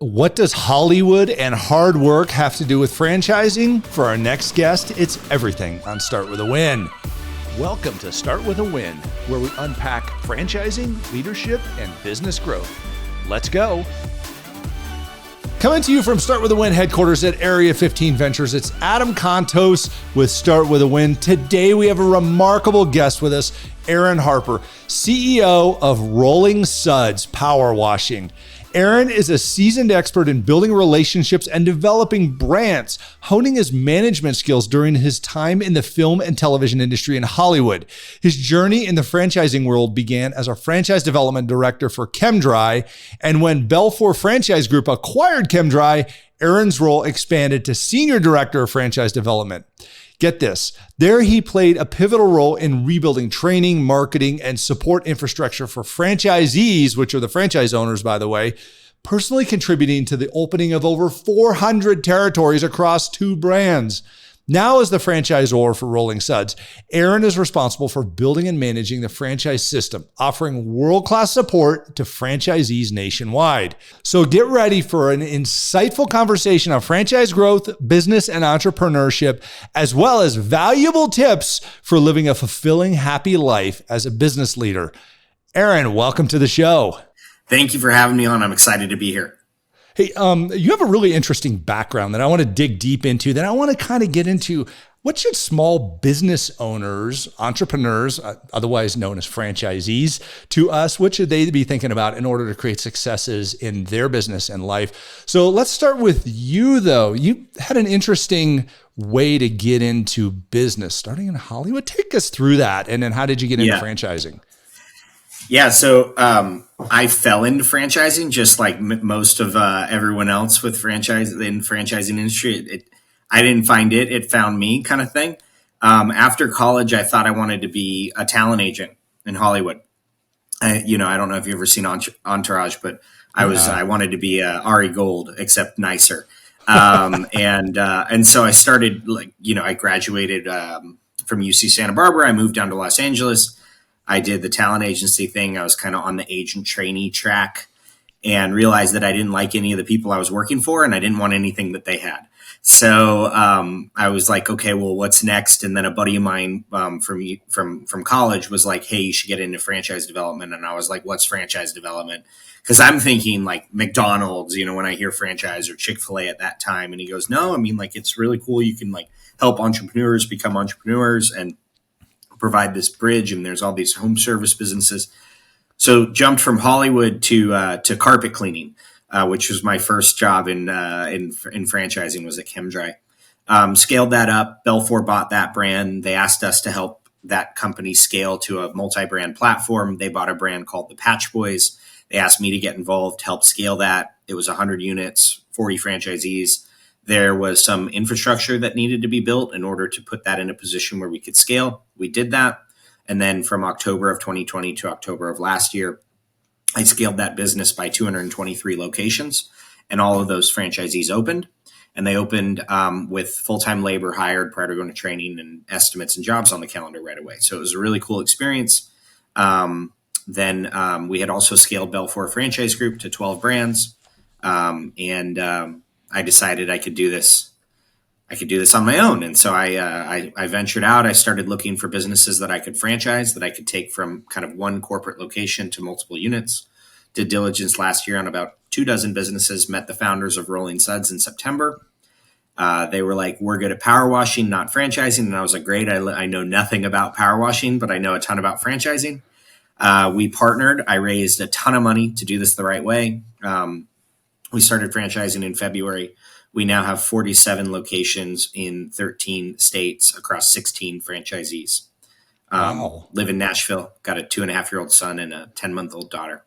What does Hollywood and hard work have to do with franchising? For our next guest, it's everything on Start With a Win. Welcome to Start With a Win, where we unpack franchising, leadership, and business growth. Let's go. Coming to you from Start With a Win headquarters at Area 15 Ventures, it's Adam Contos with Start With a Win. Today, we have a remarkable guest with us, Aaron Harper, CEO of Rolling Suds Power Washing. Aaron is a seasoned expert in building relationships and developing brands, honing his management skills during his time in the film and television industry in Hollywood. His journey in the franchising world began as a franchise development director for Chem-Dry, and when Belfor Franchise Group acquired Chem-Dry, Aaron's role expanded to senior director of franchise development. Get this, there he played a pivotal role in rebuilding training, marketing, and support infrastructure for franchisees, which are the franchise owners, by the way, personally contributing to the opening of over 400 territories across 2 brands. Now as the franchisor for Rolling Suds, Aaron is responsible for building and managing the franchise system, offering world-class support to franchisees nationwide. So get ready for an insightful conversation on franchise growth, business, and entrepreneurship, as well as valuable tips for living a fulfilling, happy life as a business leader. Aaron, welcome to the show. Thank you for having me on. I'm excited to be here. Hey, you have a really interesting background that I want to dig deep into. Then I want to kind of get into what should small business owners, entrepreneurs, otherwise known as franchisees to us, what should they be thinking about in order to create successes in their business and life? So let's start with you, though. You had an interesting way to get into business, starting in Hollywood. Take us through that. And then how did you get into franchising? Yeah, so I fell into franchising just like most of everyone else with franchising industry. I didn't find it; it found me, kind of thing. After college, I thought I wanted to be a talent agent in Hollywood. I don't know if you've ever seen Entourage, but I wanted to be Ari Gold, except nicer. And so I started I graduated from UC Santa Barbara. I moved down to Los Angeles. I did the talent agency thing. I was kind of on the agent trainee track and realized that I didn't like any of the people I was working for and I didn't want anything that they had. So I was like, okay, well, what's next? And then a buddy of mine from college was like, hey, you should get into franchise development. And I was like, what's franchise development? Because I'm thinking like McDonald's, when I hear franchise, or Chick-fil-A at that time. And he goes, no, I mean, like, it's really cool. You can help entrepreneurs become entrepreneurs and provide this bridge, and there's all these home service businesses. So jumped from Hollywood to carpet cleaning, which was my first job in franchising, was at Chem-Dry. Scaled that up. Belfor bought that brand. They asked us to help that company scale to a multi-brand platform. They bought a brand called the Patch Boys. They asked me to get involved, help scale that. It was 100 units, 40 franchisees. There was some infrastructure that needed to be built in order to put that in a position where we could scale. We did that. And then from October of 2020 to October of last year, I scaled that business by 223 locations, and all of those franchisees opened. And they opened with full-time labor hired prior to going to training and estimates and jobs on the calendar right away. So it was a really cool experience. Then we had also scaled Belfor Franchise Group to 12 brands. I decided I could do this. I could do this on my own. And so I ventured out. I started looking for businesses that I could franchise, that I could take from kind of one corporate location to multiple units. Did diligence last year on about 24 businesses, met the founders of Rolling Suds in September. They were like, we're good at power washing, not franchising. And I was like, great. I know nothing about power washing, but I know a ton about franchising. We partnered. I raised a ton of money to do this the right way. We started franchising in February. We now have 47 locations in 13 states across 16 franchisees. Wow. Live in Nashville, got a 2.5-year-old son and a 10-month-old daughter.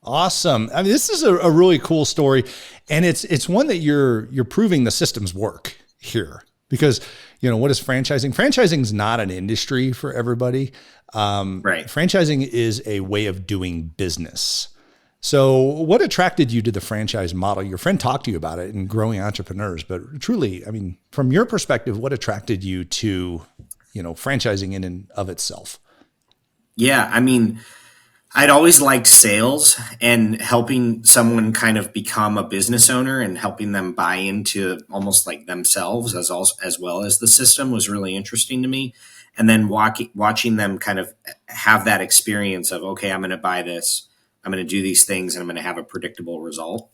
Awesome. I mean, this is a really cool story. And it's one that you're proving the systems work here, because, what is franchising? Franchising is not an industry for everybody. Right. Franchising is a way of doing business. So what attracted you to the franchise model? Your friend talked to you about it and growing entrepreneurs, but truly, I mean, from your perspective, what attracted you to, franchising in and of itself? Yeah. I mean, I'd always liked sales, and helping someone kind of become a business owner and helping them buy into almost like themselves as well as the system was really interesting to me. And then watching them kind of have that experience of, okay, I'm going to buy this, I'm going to do these things, and I'm going to have a predictable result.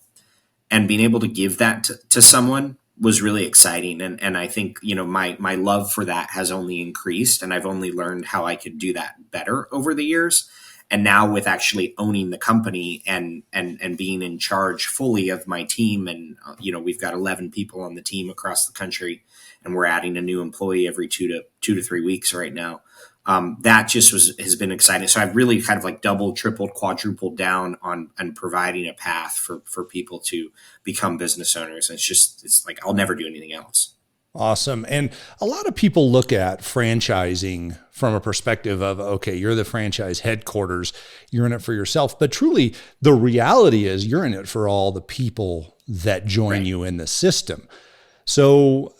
And being able to give that to someone was really exciting. And I think, my love for that has only increased, and I've only learned how I could do that better over the years. And now with actually owning the company and being in charge fully of my team, and we've got 11 people on the team across the country, and we're adding a new employee every 2 to 3 weeks right now. That just has been exciting. So I've really kind of like doubled, tripled, quadrupled down on providing a path for people to become business owners. And it's like I'll never do anything else. Awesome. And a lot of people look at franchising from a perspective of, okay, you're the franchise headquarters, you're in it for yourself. But truly, the reality is you're in it for all the people that join you in the system. So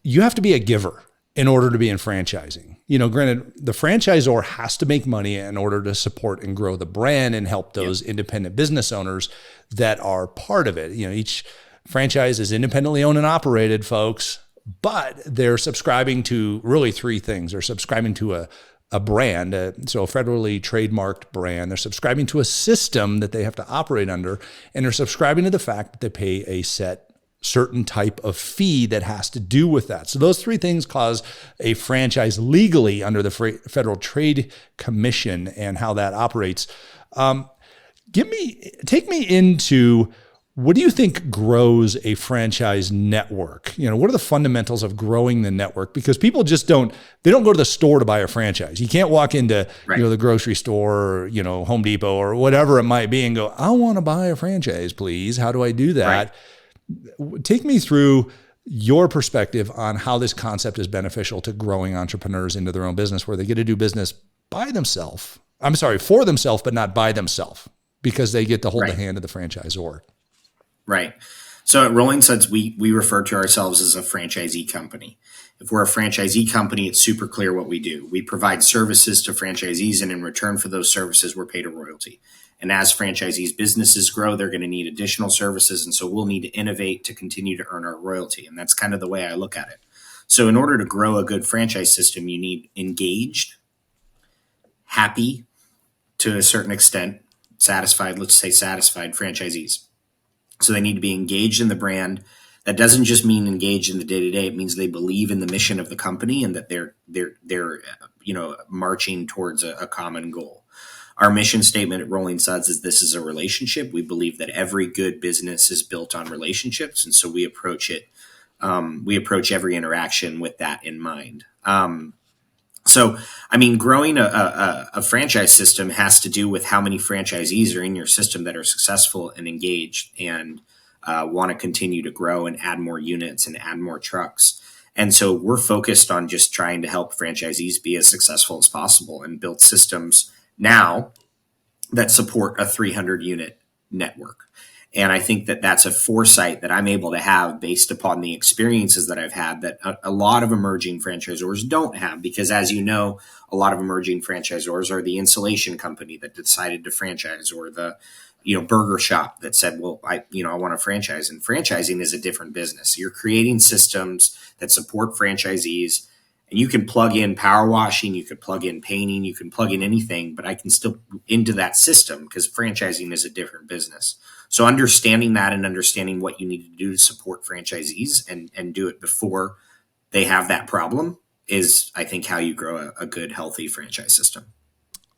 you have to be a giver in order to be in franchising. Granted, the franchisor has to make money in order to support and grow the brand and help those independent business owners that are part of it. Each franchise is independently owned and operated, folks, but they're subscribing to really three things. They're subscribing to a brand, so a federally trademarked brand. They're subscribing to a system that they have to operate under, and they're subscribing to the fact that they pay a certain type of fee that has to do with that. So those three things cause a franchise legally under the Federal Trade Commission and how that operates. Take me into, what do you think grows a franchise network? What are the fundamentals of growing the network? Because people just don't go to the store to buy a franchise. You can't walk into the grocery store or, Home Depot or whatever it might be and go, I want to buy a franchise, please. How do I do that? Right. Take me through your perspective on how this concept is beneficial to growing entrepreneurs into their own business, where they get to do business for themselves, but not by themselves, because they get to hold the hand of the franchisor. Right. So at Rolling Suds, we refer to ourselves as a franchisee company. If we're a franchisee company, it's super clear what we do. We provide services to franchisees, and in return for those services, we're paid a royalty. And as franchisees' businesses grow, they're going to need additional services. And so we'll need to innovate to continue to earn our royalty. And that's kind of the way I look at it. So in order to grow a good franchise system, you need engaged, happy to a certain extent, satisfied franchisees. So they need to be engaged in the brand. That doesn't just mean engaged in the day-to-day. It means they believe in the mission of the company and that they're marching towards a common goal. Our mission statement at Rolling Suds is, this is a relationship. We believe that every good business is built on relationships. And so we approach every interaction with that in mind. Growing a franchise system has to do with how many franchisees are in your system that are successful and engaged and want to continue to grow and add more units and add more trucks. And so we're focused on just trying to help franchisees be as successful as possible and build systems now that support a 300 unit network. And I think that that's a foresight that I'm able to have based upon the experiences that I've had that a lot of emerging franchisors don't have, because as you know, a lot of emerging franchisors are the insulation company that decided to franchise, or the burger shop that said, well, I want to franchise. And franchising is a different business. You're creating systems that support franchisees. And you can plug in power washing, you could plug in painting, you can plug in anything, but I can still into that system, because franchising is a different business. So understanding that and understanding what you need to do to support franchisees and do it before they have that problem is, I think, how you grow a good, healthy franchise system.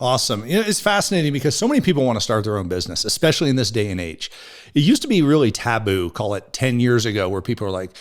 Awesome. It's fascinating because so many people want to start their own business, especially in this day and age. It used to be really taboo, call it 10 years ago, where people are like,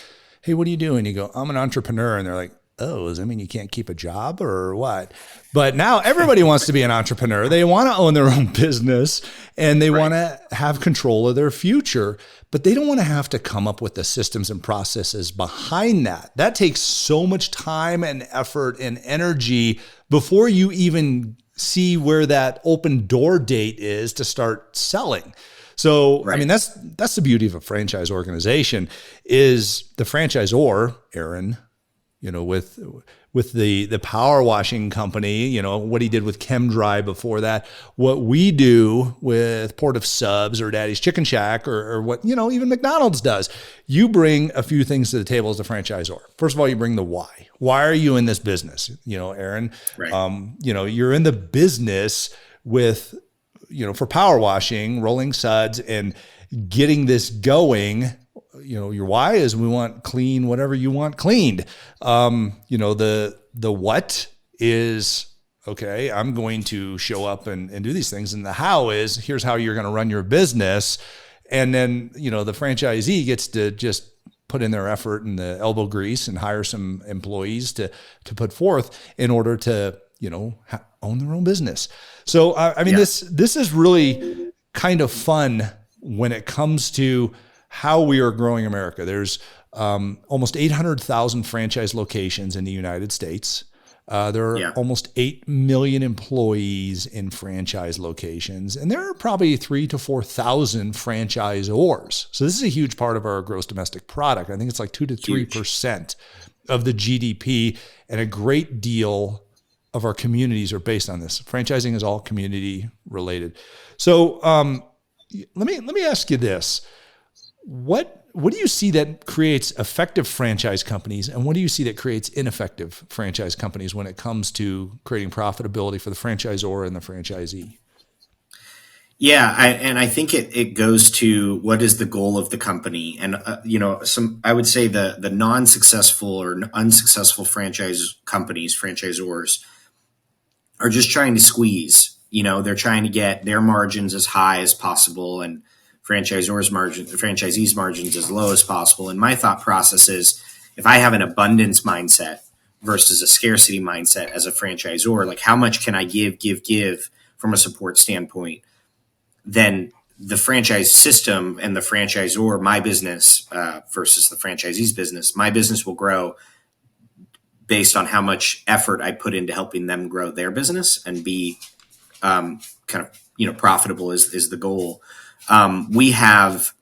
hey, what are you doing? You go, I'm an entrepreneur. And they're like, oh, does that mean you can't keep a job or what? But now everybody wants to be an entrepreneur. They want to own their own business and they want to have control of their future, but they don't want to have to come up with the systems and processes behind that. That takes so much time and effort and energy before you even see where that open door date is to start selling. So, I mean, that's the beauty of a franchise organization is the franchisor, Aaron, with with the power washing company, you know, what he did with Chem-Dry before that, what we do with Port of Subs or Daddy's Chicken Shack or what, you know, even McDonald's does. You bring a few things to the table as a franchisor. First of all, you bring the why. Why are you in this business? You know, Aaron, Right. you know, you're in the business with, you know, for power washing, Rolling Suds and getting this going. You know, your why is we want clean, whatever you want cleaned. You know, the what is, okay, I'm going to show up and do these things. And the how is, here's how you're going to run your business. And then, you know, the franchisee gets to just put in their effort and the elbow grease and hire some employees to put forth in order to, you know, own their own business. So, I mean, this is really kind of fun when it comes to how we are growing America. There's almost 800,000 franchise locations in the United States. There are almost 8 million employees in franchise locations, and there are probably 3,000 to 4,000 franchisors. So this is a huge part of our gross domestic product. I think it's like 2 to 3% of the GDP, and a great deal of our communities are based on this. Franchising is all community related. So let me ask you this. What do you see that creates effective franchise companies, and what do you see that creates ineffective franchise companies when it comes to creating profitability for the franchisor and the franchisee? Yeah, I think it goes to what is the goal of the company, and you know, I would say the non-successful or unsuccessful franchise companies, franchisors, are just trying to squeeze. You know, they're trying to get their margins as high as possible, and franchisees' margins as low as possible. And my thought process is, if I have an abundance mindset versus a scarcity mindset as a franchisor, like how much can I give from a support standpoint, then the franchise system and the franchisor, my business versus the franchisee's business, my business will grow based on how much effort I put into helping them grow their business and be kind of, you know, profitable is the goal. We have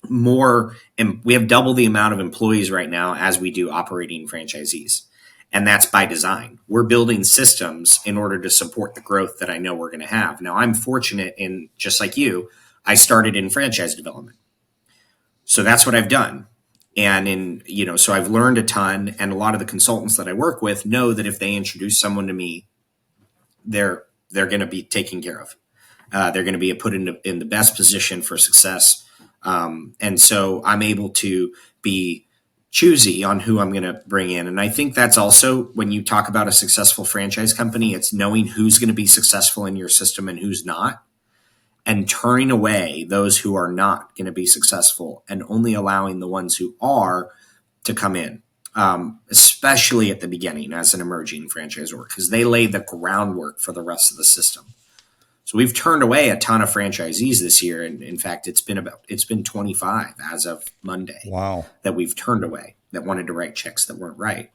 double the amount of employees right now as we do operating franchisees. And that's by design. We're building systems in order to support the growth that I know we're going to have. Now, I'm fortunate in, just like you, I started in franchise development. So that's what I've done. And so I've learned a ton, and a lot of the consultants that I work with know that if they introduce someone to me, they're going to be taken care of. They're going to be put in the best position for success. And so I'm able to be choosy on who I'm going to bring in. And I think that's also, when you talk about a successful franchise company, it's knowing who's going to be successful in your system and who's not, and turning away those who are not going to be successful and only allowing the ones who are to come in, especially at the beginning as an emerging franchisor, because they lay the groundwork for the rest of the system. So we've turned away a ton of franchisees this year. And in fact, it's been 25 as of Monday. Wow. That we've turned away, that wanted to write checks that weren't right.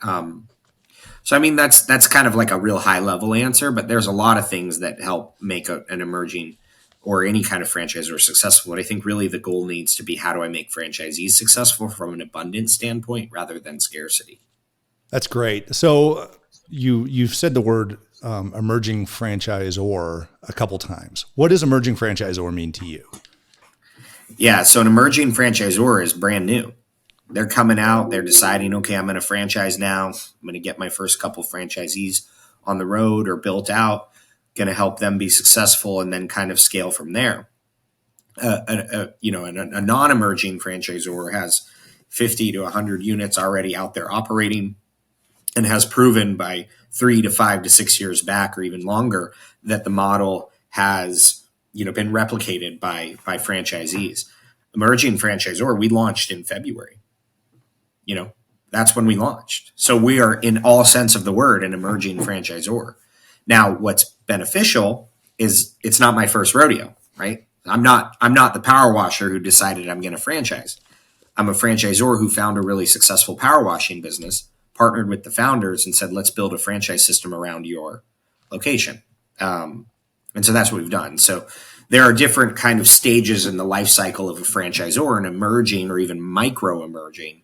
So, I mean, that's kind of like a real high level answer, but there's a lot of things that help make an emerging or any kind of franchisor successful. And I think really the goal needs to be, how do I make franchisees successful from an abundance standpoint rather than scarcity? That's great. So you've said the word emerging franchisor a couple times. What does emerging franchisor mean to you? Yeah, so an emerging franchisor is brand new. They're coming out, they're deciding, okay, I'm going to franchise now. I'm going to get my first couple franchisees on the road or built out, going to help them be successful and then kind of scale from there. A non-emerging franchisor has 50 to 100 units already out there operating, and has proven by 3 to 5 to 6 years back or even longer that the model has, been replicated by franchisees. Emerging franchisor, we launched in February. That's when we launched. So we are, in all sense of the word, an emerging franchisor. Now, what's beneficial is it's not my first rodeo, right? I'm not the power washer who decided I'm going to franchise. I'm a franchisor who found a really successful power washing business, partnered with the founders and said, let's build a franchise system around your location. And so that's what we've done. So there are different kind of stages in the life cycle of a franchisor, and emerging or even micro emerging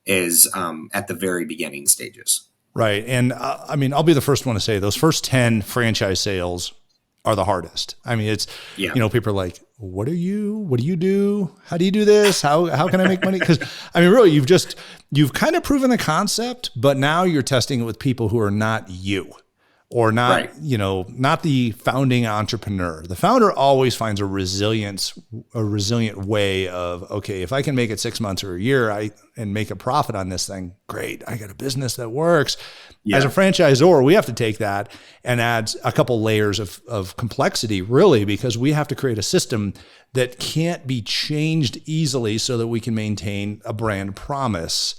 is at the very beginning stages. Right. And I mean, I'll be the first one to say those first 10 franchise sales are the hardest. I mean, it's, Yeah. people are like, what do you do? How do you do this? How can I make money? Because I mean, really, you've kind of proven the concept, but now you're testing it with people who are not you. Or not, Right. Not the founding entrepreneur. The founder always finds a resilient way of, okay, if I can make it 6 months or a year, and make a profit on this thing, great. I got a business that works. Yeah. As a franchisor, we have to take that and add a couple layers of complexity, really, because we have to create a system that can't be changed easily so that we can maintain a brand promise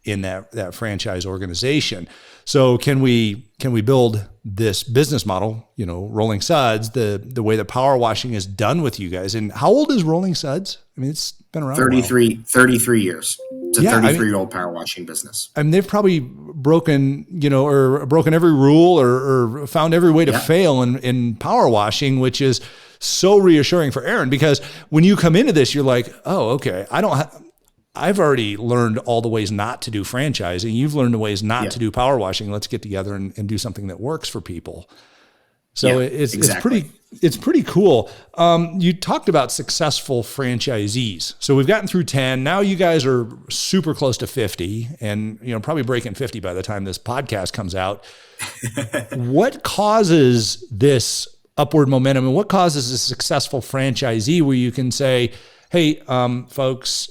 in that franchise organization. So can we build this business model, Rolling Suds, the way that power washing is done with you guys? And how old is Rolling Suds? I mean, it's been around 33 years. It's a 33-year-old power washing business. I mean, they've probably broken every rule or found every way to fail in power washing, which is so reassuring for Aaron, because when you come into this, you're like, oh, okay, I've already learned all the ways not to do franchising. You've learned the ways not to do power washing. Let's get together and do something that works for people. So it's pretty cool. You talked about successful franchisees. So we've gotten through 10. Now you guys are super close to 50 and, probably breaking 50 by the time this podcast comes out. What causes this upward momentum, and what causes a successful franchisee where you can say, hey, folks,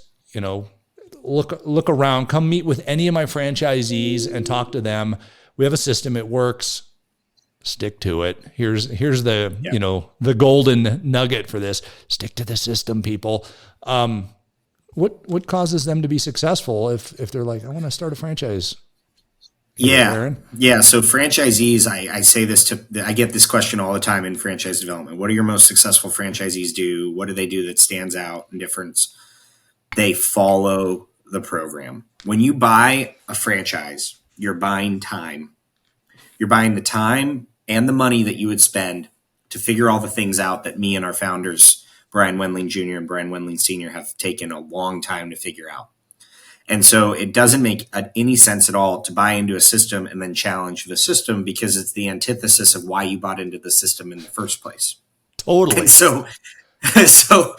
look around, come meet with any of my franchisees and talk to them. We have a system. It works. Stick to it. Here's the, the golden nugget for this. Stick to the system, people. What causes them to be successful if they're like, I want to start a franchise? Yeah. So franchisees, I say this I get this question all the time in franchise development. What do your most successful franchisees do? What do they do that stands out in difference? They follow the program. When you buy a franchise, you're buying time. You're buying the time and the money that you would spend to figure all the things out that me and our founders, Brian Wendling Jr. and Brian Wendling Sr., have taken a long time to figure out. And so it doesn't make any sense at all to buy into a system and then challenge the system, because it's the antithesis of why you bought into the system in the first place. Totally. And so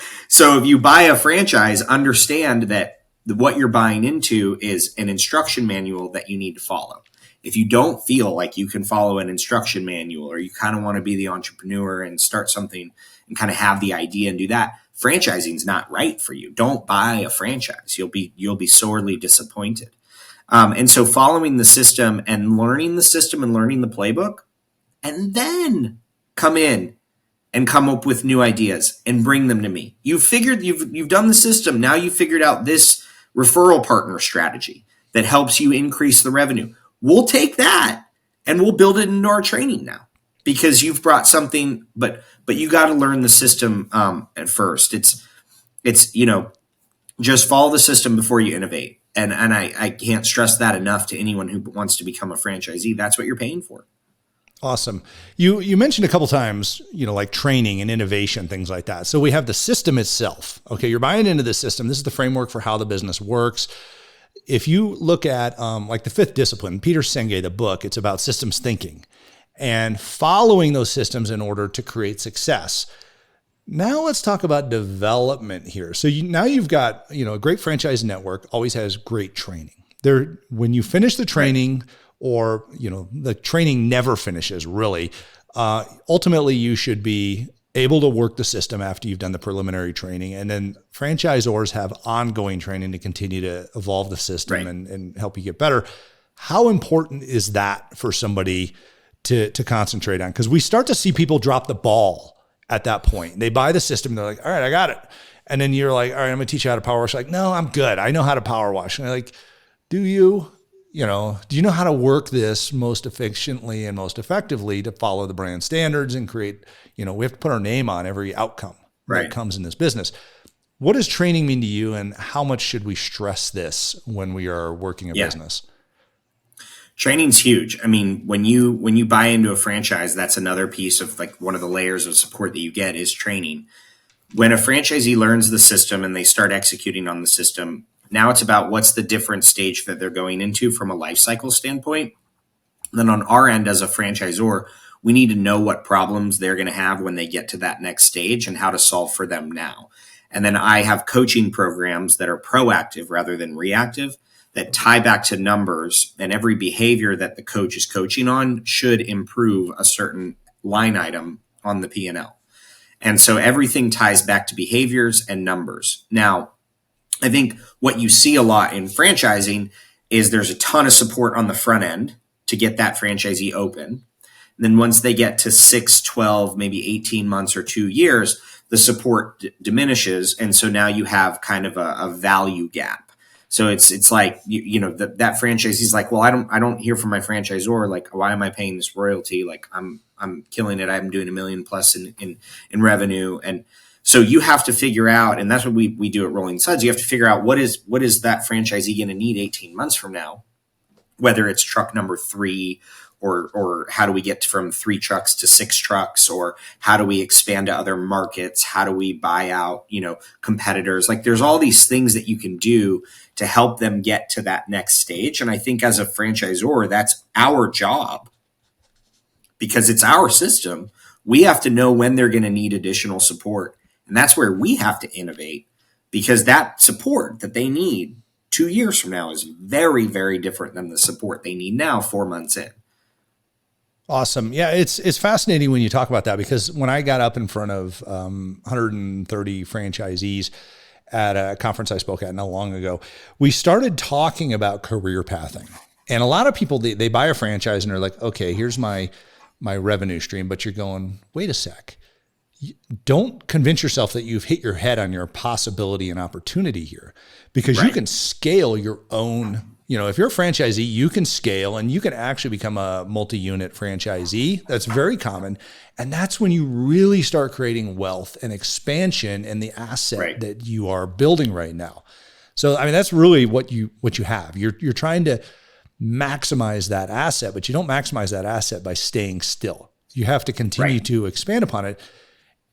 if you buy a franchise, understand that what you're buying into is an instruction manual that you need to follow. If you don't feel like you can follow an instruction manual, or you kind of want to be the entrepreneur and start something and kind of have the idea and do that, franchising is not right for you. Don't buy a franchise. You'll be sorely disappointed. And so following the system and learning the system and learning the playbook, and then come in and come up with new ideas and bring them to me. You've done the system. Now you've figured out this referral partner strategy that helps you increase the revenue. We'll take that and we'll build it into our training now, because you've brought something, but you got to learn the system at first. It's just follow the system before you innovate. And I can't stress that enough to anyone who wants to become a franchisee. That's what you're paying for. Awesome. You mentioned a couple times, like training and innovation, things like that. So we have the system itself. Okay, you're buying into the system. This is the framework for how the business works. If you look at like the fifth discipline, Peter Senge, the book, it's about systems thinking and following those systems in order to create success. Now let's talk about development here. So now you've got, a great franchise network always has great training. When you finish the training, or, the training never finishes really, ultimately you should be able to work the system after you've done the preliminary training. And then franchisors have ongoing training to continue to evolve the system and help you get better. How important is that for somebody to concentrate on? Because we start to see people drop the ball at that point. They buy the system. They're like, all right, I got it. And then you're like, all right, I'm going to teach you how to power wash. Like, no, I'm good. I know how to power wash. And they're like, do you? Do you know how to work this most efficiently and most effectively to follow the brand standards and create, we have to put our name on every outcome that comes in this business. What does training mean to you, and how much should we stress this when we are working a business? Training's huge. I mean, when you buy into a franchise, that's another piece of like one of the layers of support that you get is training. When a franchisee learns the system and they start executing on the system, now it's about what's the different stage that they're going into from a life cycle standpoint. Then on our end as a franchisor, we need to know what problems they're going to have when they get to that next stage and how to solve for them now. And then I have coaching programs that are proactive rather than reactive that tie back to numbers, and every behavior that the coach is coaching on should improve a certain line item on the P&L. And so everything ties back to behaviors and numbers. Now, I think what you see a lot in franchising is there's a ton of support on the front end to get that franchisee open. And then once they get to 6, 12, maybe 18 months or 2 years, the support diminishes. And so now you have kind of a value gap. So it's like, that franchisee is like, well, I don't hear from my franchisor. Like, why am I paying this royalty? Like I'm killing it. I'm doing $1 million plus in revenue. And so you have to figure out, and that's what we do at Rolling Suds. You have to figure out what is that franchisee going to need 18 months from now, whether it's truck number 3 or how do we get from 3 trucks to 6 trucks, or how do we expand to other markets? How do we buy out, competitors? Like there's all these things that you can do to help them get to that next stage. And I think as a franchisor, that's our job because it's our system. We have to know when they're going to need additional support. And that's where we have to innovate, because that support that they need 2 years from now is very, very different than the support they need now 4 months in. Awesome. Yeah, it's fascinating when you talk about that, because when I got up in front of 130 franchisees at a conference I spoke at not long ago, we started talking about career pathing. And a lot of people, they buy a franchise and they're like, okay, here's my revenue stream. But you're going, wait a sec. Don't convince yourself that you've hit your head on your possibility and opportunity here, because you can scale your own. If you're a franchisee, you can scale and you can actually become a multi-unit franchisee. That's very common. And that's when you really start creating wealth and expansion in the asset that you are building right now. So, I mean, that's really what you have. You're trying to maximize that asset, but you don't maximize that asset by staying still. You have to continue to expand upon it.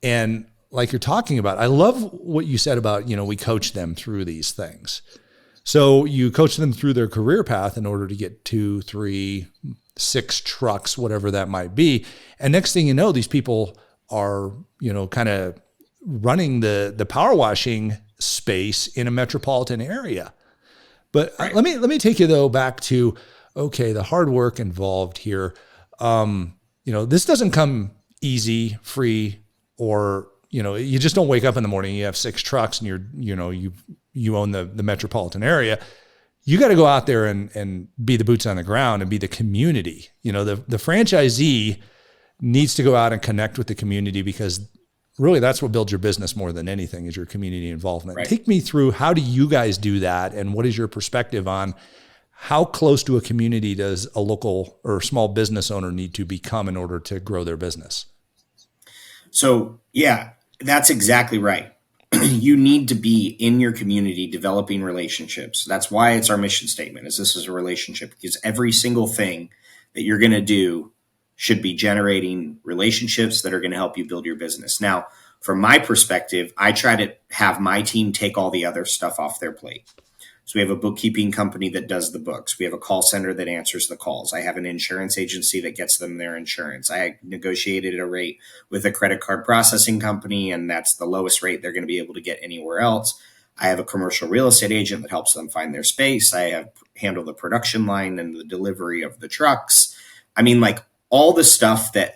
And like you're talking about, I love what you said about, we coach them through these things. So you coach them through their career path in order to get 2, 3, 6 trucks, whatever that might be. And next thing you know, these people are, kind of running the power washing space in a metropolitan area. But let me take you though back to, okay, the hard work involved here. This doesn't come easy, free, or, you just don't wake up in the morning, you have 6 trucks and you own the metropolitan area. You got to go out there and be the boots on the ground and be the community. The franchisee needs to go out and connect with the community, because really that's what builds your business more than anything is your community involvement. Right. Take me through, how do you guys do that? And what is your perspective on how close to a community does a local or small business owner need to become in order to grow their business? So, yeah, that's exactly right. You need to be in your community developing relationships. That's why it's our mission statement, is this is a relationship, because every single thing that you're going to do should be generating relationships that are going to help you build your business. Now, from my perspective, I try to have my team take all the other stuff off their plate. So we have a bookkeeping company that does the books. We have a call center that answers the calls. I have an insurance agency that gets them their insurance. I negotiated a rate with a credit card processing company, and that's the lowest rate they're going to be able to get anywhere else. I have a commercial real estate agent that helps them find their space. I have handled the production line and the delivery of the trucks. I mean, like all the stuff that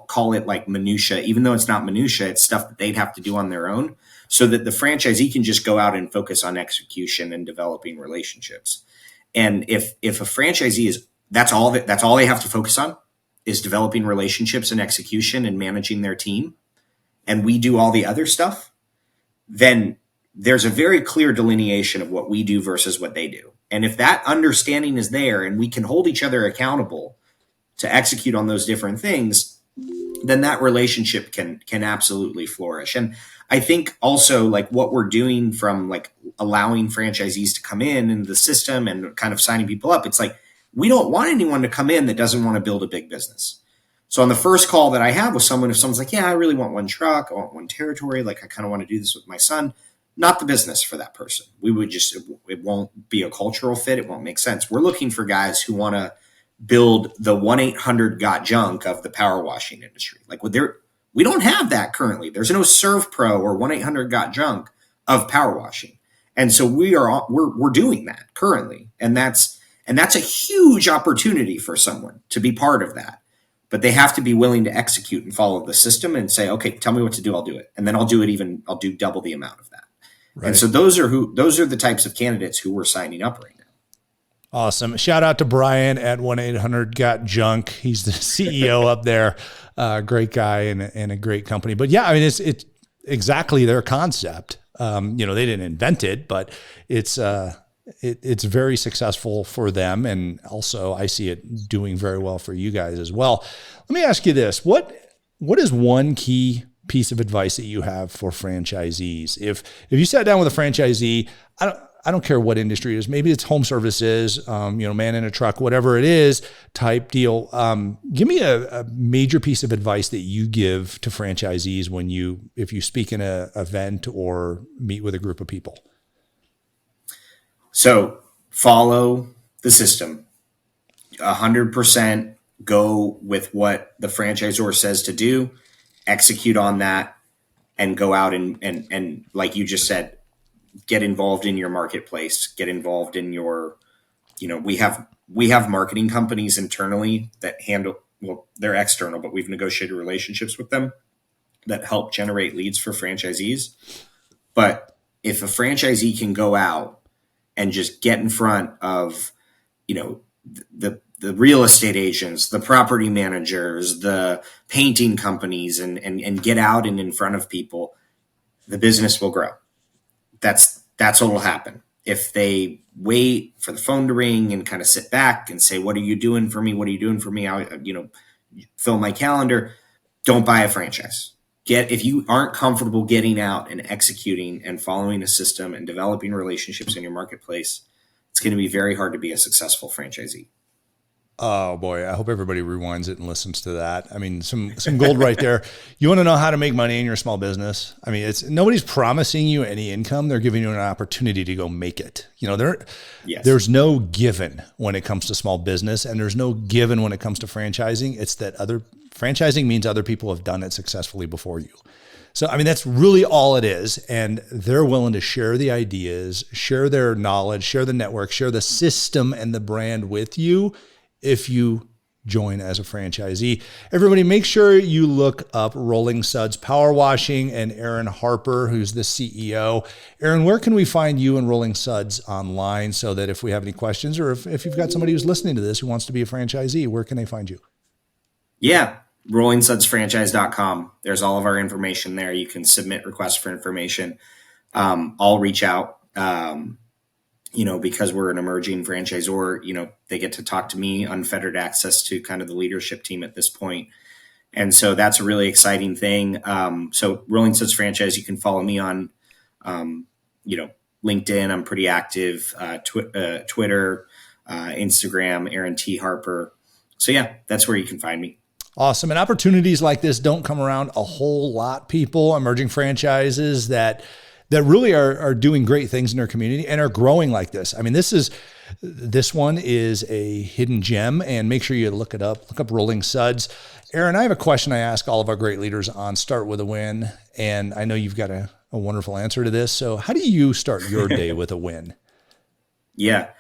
call it like minutia, even though it's not minutia, it's stuff that they'd have to do on their own, so that the franchisee can just go out and focus on execution and developing relationships. And if a franchisee that's all they have to focus on is developing relationships and execution and managing their team, and we do all the other stuff, then there's a very clear delineation of what we do versus what they do. And if that understanding is there and we can hold each other accountable to execute on those different things, then that relationship can absolutely flourish. And I think also like what we're doing from like allowing franchisees to come in the system and kind of signing people up, it's like, we don't want anyone to come in that doesn't want to build a big business. So on the first call that I have with someone, if someone's like, yeah, I really want 1 truck, I want 1 territory, like I kind of want to do this with my son. not the business for that person. It won't be a cultural fit. It won't make sense. We're looking for guys who want to build the 1-800-GOT-JUNK of the power washing industry. Like we don't have that currently. There's no Serve Pro or 1-800-GOT-JUNK of power washing. And so we're doing that currently. And that's a huge opportunity for someone to be part of that. But they have to be willing to execute and follow the system and say, okay, tell me what to do. I'll do it. And then I'll do double the amount of that. Right. And so those are the types of candidates who we're signing up right now. Awesome. Shout out to Brian at 1-800-GOT-JUNK. He's the CEO up there. Great guy and a great company. But yeah, I mean, it's exactly their concept. They didn't invent it, but it's very successful for them. And also I see it doing very well for you guys as well. Let me ask you this. What is one key piece of advice that you have for franchisees? If you sat down with a franchisee, I don't care what industry it is. Maybe it's home services, man in a truck, whatever it is type deal. Give me a major piece of advice that you give to franchisees if you speak in an event or meet with a group of people. So follow the system, 100% go with what the franchisor says to do, execute on that, and go out and like you just said, get involved in your marketplace, get involved in your, we have marketing companies internally that handle, well, they're external, but we've negotiated relationships with them that help generate leads for franchisees. But if a franchisee can go out and just get in front of, the real estate agents, the property managers, the painting companies, and get out and in front of people, the business will grow. That's what will happen. If they wait for the phone to ring and kind of sit back and say, what are you doing for me? What are you doing for me? I, fill my calendar. Don't buy a franchise. If you aren't comfortable getting out and executing and following a system and developing relationships in your marketplace, it's going to be very hard to be a successful franchisee. Oh boy, I hope everybody rewinds it and listens to that. I mean, some gold right there. You want to know how to make money in your small business? I mean, nobody's promising you any income. They're giving you an opportunity to go make it. There's no given when it comes to small business, and there's no given when it comes to franchising. It's that franchising means other people have done it successfully before you. So, I mean, that's really all it is. And they're willing to share the ideas, share their knowledge, share the network, share the system and the brand with you if you join as a franchisee. Everybody, make sure you look up Rolling Suds Power Washing and Aaron Harper, who's the CEO. Aaron, where can we find you and Rolling Suds online so that if we have any questions, or if you've got somebody who's listening to this who wants to be a franchisee, where can they find you? Yeah, rollingsudsfranchise.com. There's all of our information there. You can submit requests for information. I'll reach out. Because we're an emerging franchisor, they get to talk to me, unfettered access to kind of the leadership team at this point. And so that's a really exciting thing. So Rolling Suds Franchise, you can follow me on, LinkedIn. I'm pretty active, Twitter, Instagram, Aaron T. Harper. So yeah, that's where you can find me. Awesome. And opportunities like this don't come around a whole lot, people, emerging franchises that really are doing great things in their community and are growing like this. I mean, this one is a hidden gem, and make sure you look it up. Look up Rolling Suds. Aaron, I have a question I ask all of our great leaders on Start With a Win, and I know you've got a wonderful answer to this. So how do you start your day with a win? Yeah.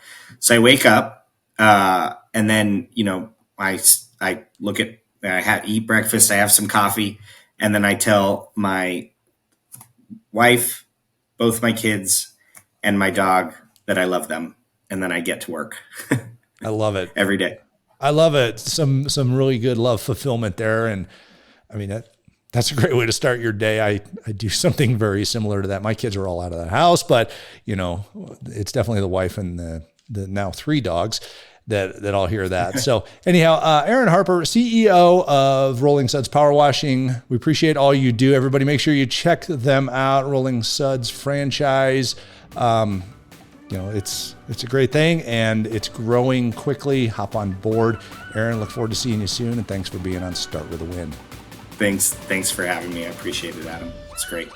So I wake up, and then, I eat breakfast, I have some coffee, and then I tell my wife, both my kids, and my dog that I love them. And then I get to work. I love it. Every day. I love it. Some really good love fulfillment there. And I mean, that's a great way to start your day. I do something very similar to that. My kids are all out of the house, but it's definitely the wife and the now 3 dogs that I'll hear that. So anyhow, Aaron Harper, CEO of Rolling Suds Power Washing. We appreciate all you do. Everybody, make sure you check them out. Rolling Suds Franchise. It's a great thing, and it's growing quickly. Hop on board. Aaron, look forward to seeing you soon, and thanks for being on Start With a Win. Thanks for having me. I appreciate it, Adam. It's great.